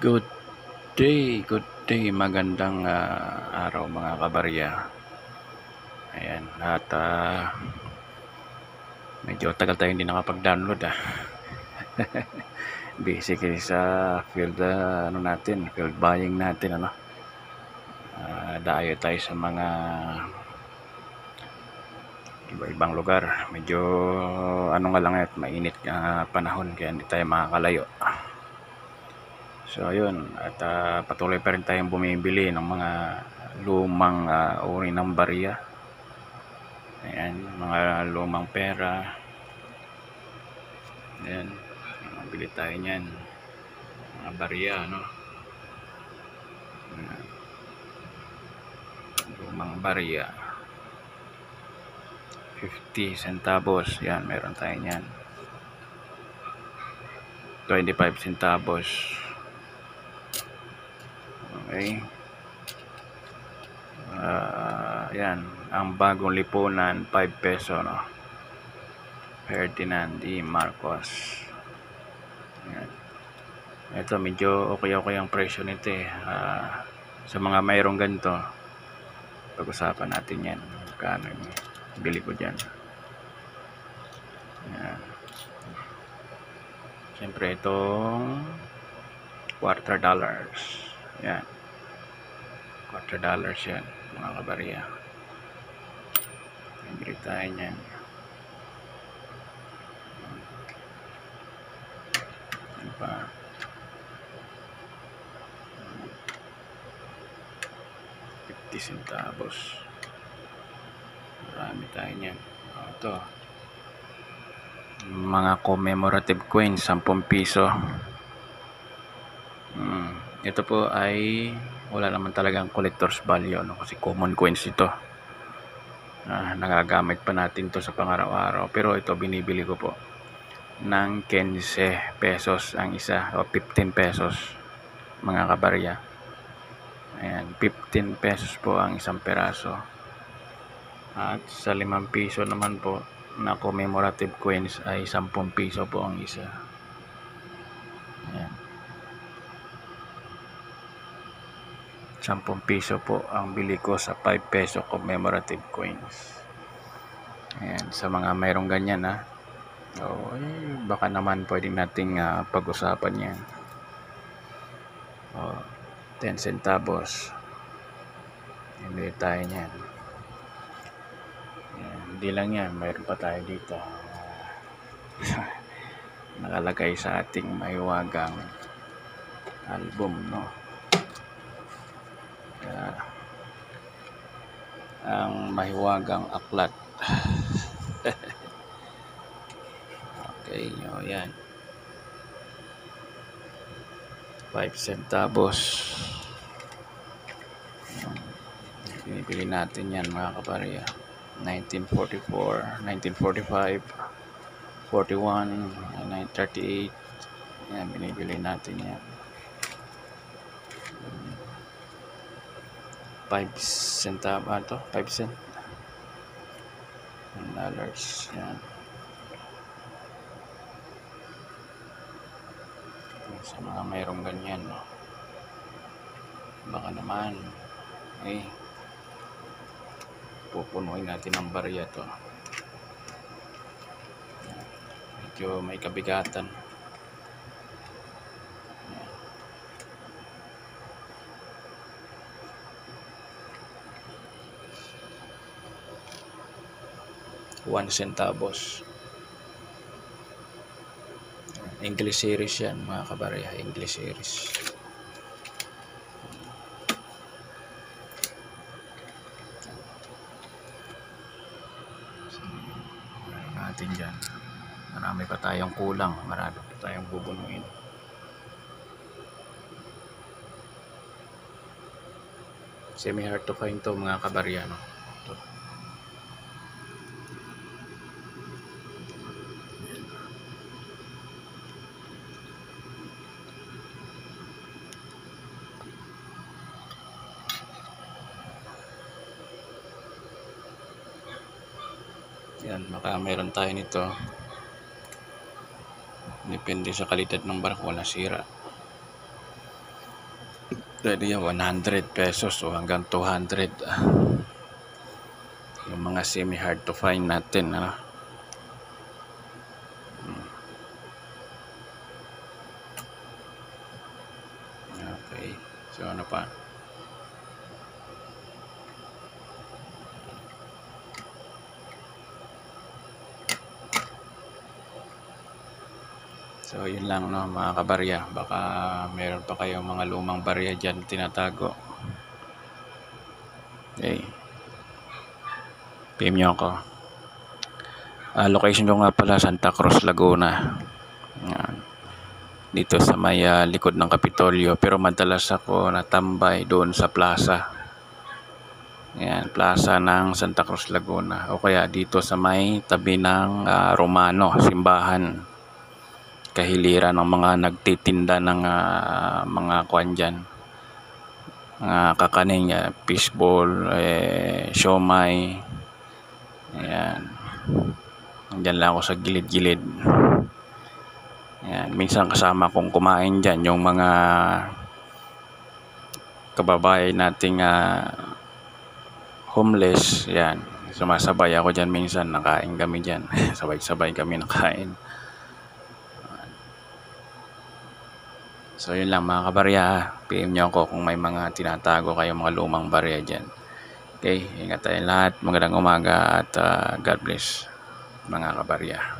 Good good day, magandang araw mga kabarya. Ayan, at medyo tagal tayo hindi nakapag-download busy kasi sa field field buying natin dayo tayo sa mga iba-ibang lugar. Medyo nga lang at mainit panahon kaya hindi tayo makakalayo. So ayun, at patuloy pa rin tayong bumibili ng mga lumang uri ng barya. Ayan, mga lumang pera. Ayan, mabili tayo niyan. Mga barya, no? Ayan, lumang barya. 50 centavos. Yan, meron tayo niyan. 25 centavos. Okay. Yan, ang bagong lipunan, 5 peso, no? Ferdinand D. Marcos. Yan. Ito, medyo okay ang presyo nito sa mga mayroong ganito, pag-usapan natin yan. Kano yung bili ko dyan. Yan. Siyempre itong $quarter. Yan. $quarter yan, mga kabarya. Bili tayo niyan. Ano pa? $0.50. Marami tayo niyan. Ito. Mga commemorative coins, 10 piso. Ito po ay wala naman talagang collector's value, no? Kasi common coins ito. Nagagamit pa natin to sa pang-araw-araw, pero ito binibili ko po ng 15 pesos ang isa o 15 pesos, mga kabarya. Ayan, 15 pesos po ang isang peraso. At sa 5 piso naman po na commemorative coins ay 10 piso po ang isa. Ayan, 10 piso po ang bili ko sa 5 peso commemorative coins. Ayan, sa mga mayroong ganyan baka naman pwedeng nating pag-usapan yan. 10 centavos. Hindi tayo niyan. Hindi lang yan, mayroon pa tayo dito. Nakalagay sa ating mahiwagang album, no? Ang mahiwagang aklat. Okay, yan. 5 centavos. Binibili natin yan, mga kabarya. 1944, 1945, 41, 1938. Yan, binibili natin yan. 5 centavos to, 5 cent. $1. Yan. Sa mga mayroong ganyan, no? Baka naman pupunuin natin ang barya to. Medyo may kabigatan. $1 centavos. English series yan, mga kabarya. English series. Natin dyan. Marami pa tayong kulang. Marami pa tayong bubunuin. Semi hard to find to, mga kabarya, no? Ito. Yan, baka mayroon tayo nito. Depende sa kalidad ng barko, wala sira. Pwede yan 100 pesos o hanggang 200. Yung mga semi hard to find natin, ano. Okay, so ano pa, so yun lang, no, mga kabarya. Baka meron pa kayong mga lumang barya dyan tinatago. Okay, PM nyo ako. Location nyo nga pala Santa Cruz, Laguna. Yan. Dito sa may likod ng Kapitolyo, pero madalas ako natambay doon sa plaza. Yan, plaza ng Santa Cruz, Laguna, o kaya dito sa may tabi ng Romano, simbahan, kahiliran ng mga nagtitinda ng mga kwan dyan, kakaning, fishball, siomay. Ayan, dyan lang ako sa gilid-gilid. Ayan, minsan kasama kong kumain dyan yung mga kababayan nating homeless. Yan, sumasabay ako dyan minsan, nakain kami dyan. Sabay-sabay kami nakain. So yun lang, mga kabarya. PM nyo ako kung may mga tinatago kayong mga lumang barya dyan. Okay, ingat tayo lahat. Magandang umaga at God bless, mga kabarya.